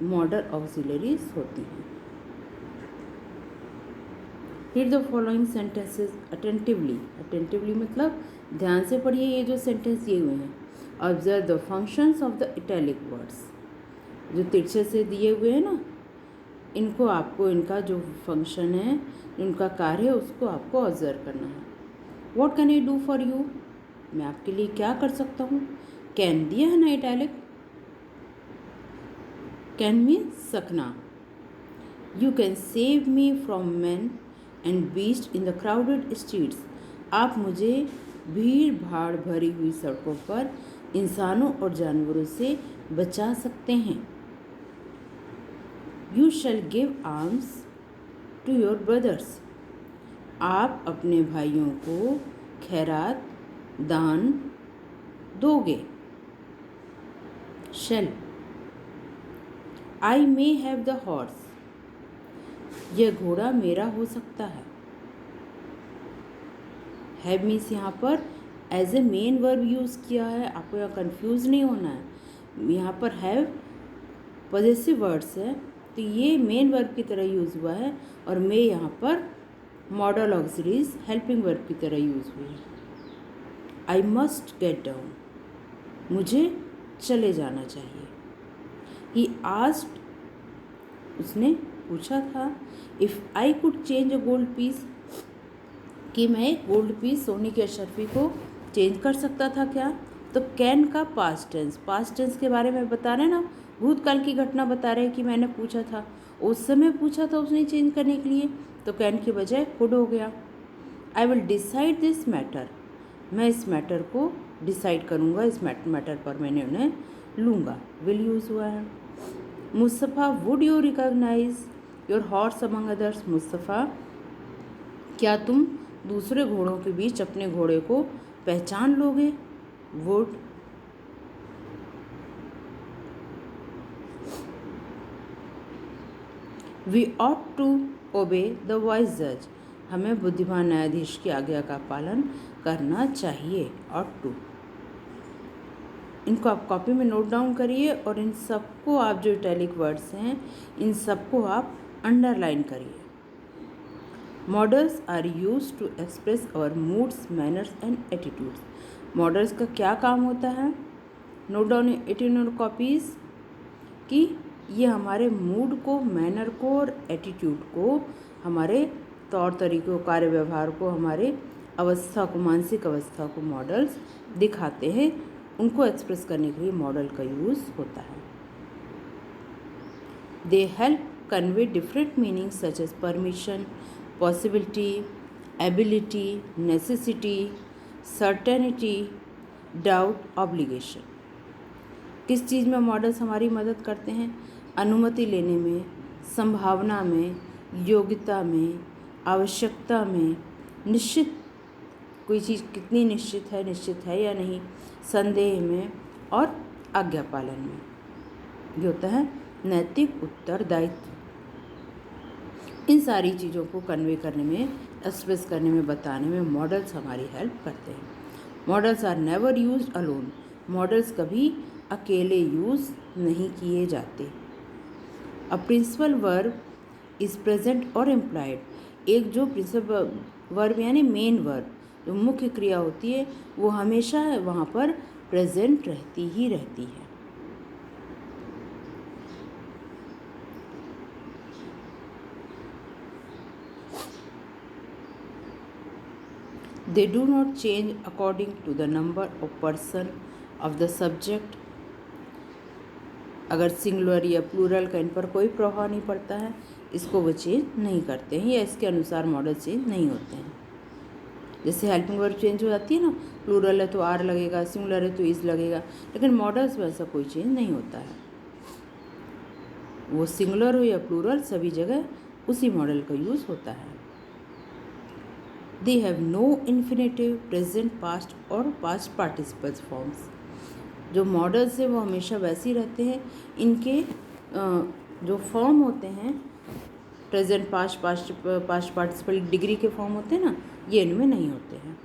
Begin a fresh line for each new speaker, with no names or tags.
Model auxiliaries होती हैं। Read the following sentences attentively मतलब ध्यान से पढ़िए ये जो सेंटेंस दिए हुए हैं। Observe the functions of the italic words, जो तिरछे से दिए हुए हैं ना, इनको आपको इनका जो फंक्शन है, इनका कार्य है, उसको आपको ऑब्जर्व करना है। What can I do for you, मैं आपके लिए क्या कर सकता हूँ। कैन दिया है ना इटैलिक, कैन मीन सकना। You can save me from man and beast in the crowded streets, आप मुझे भीड़ भाड़ भरी हुई सड़कों पर इंसानों और जानवरों से बचा सकते हैं। You shall give arms to your brothers, आप अपने भाइयों को खैरात दान दोगे। Shall, I may have the horse, यह घोड़ा मेरा हो सकता है। हैव मीन्स यहाँ पर as a main verb use किया है, आपको यहाँ कंफ्यूज नहीं होना है। यहाँ पर हैव पॉजेसिव वर्ड्स है, तो ये मेन वर्ब की तरह यूज़ हुआ है, और मे यहाँ पर मॉडल ऑक्सिलरीज हेल्पिंग वर्ब की तरह यूज़ हुई है। आई मस्ट गेट डाउन, मुझे चले जाना चाहिए। ही आस्क्ड, उसने पूछा था। If I could change a gold piece, कि मैं एक गोल्ड पीस सोने की अशर्फी को चेंज कर सकता था क्या। तो कैन का पास्ट टेंस के बारे में बता रहे ना, भूतकाल की घटना बता रहे कि मैंने पूछा था, उस समय पूछा था उसने चेंज करने के लिए, तो कैन की बजाय कुड हो गया। I will decide this matter, मैं इस मैटर को डिसाइड करूँगा, इस मैटर पर मैंने उन्हें लूँगा, विल यूज़ हुआ है। Mustafa, would you recognize your horse among others, Mustafa क्या तुम दूसरे घोड़ों के बीच अपने घोड़े को पहचान लोगे। Would, we ought to obey the wise जज, हमें बुद्धिमान न्यायाधीश की आज्ञा का पालन करना चाहिए। ऑट टू, इनको आप कॉपी में नोट डाउन करिए, और इन सबको आप जो इटैलिक वर्ड्स हैं इन सबको आप अंडरलाइन करिए। Modals are use to express our moods, manners and attitudes, modals का क्या काम होता है, note down it in your copies, कि ये हमारे मूड को, मैनर को और एटीट्यूड को, हमारे तौर तरीक़ों, कार्य व्यवहार को, हमारे अवस्था को, मानसिक अवस्था को मॉडल्स दिखाते हैं, उनको एक्सप्रेस करने के लिए मॉडल का यूज़ होता है। They help convey different meanings such as permission, possibility, ability, necessity, certainty, doubt, obligation. किस चीज़ में मॉडल्स हमारी मदद करते हैं, अनुमति लेने में, संभावना में, योग्यता में, आवश्यकता में, निश्चित, कोई चीज़ कितनी निश्चित है या नहीं, संदेह में, और आज्ञा पालन में। ये होता है नैतिक उत्तरदायित्व। इन सारी चीज़ों को कन्वे करने में, एक्सप्रेस करने में, बताने में मॉडल्स हमारी हेल्प करते हैं। Modals are never used alone, modals कभी अकेले यूज़ नहीं किए जाते। A principal verb is present और एम्प्लॉयड, एक जो प्रिंसिपल वर्ब यानी मेन वर्ब, जो मुख्य क्रिया होती है, वो हमेशा वहाँ पर प्रेजेंट रहती ही रहती है। They do not change according to the number of person of the subject, अगर सिंगुलर या प्लूरल का इन पर कोई प्रभाव नहीं पड़ता है, इसको वो चेंज नहीं करते हैं, या इसके अनुसार मॉडल चेंज नहीं होते हैं। जैसे हेल्पिंग वर्ब चेंज हो जाती है ना, प्लूरल है तो आर लगेगा, सिंगुलर है तो इज लगेगा, लेकिन मॉडल्स में ऐसा कोई चेंज नहीं होता है। वो सिंगुलर हो या प्लूरल, सभी जगह उसी मॉडल का यूज़ होता है। They have no infinitive, present, past और पास्ट पार्टिसिपल्स फॉर्म्स, जो मॉडल्स हैं वो हमेशा वैसे ही रहते हैं, इनके जो फॉर्म होते हैं, प्रेजेंट, पास्ट पार्टिसिपल डिग्री के फॉर्म होते हैं ना, ये इनमें नहीं होते हैं।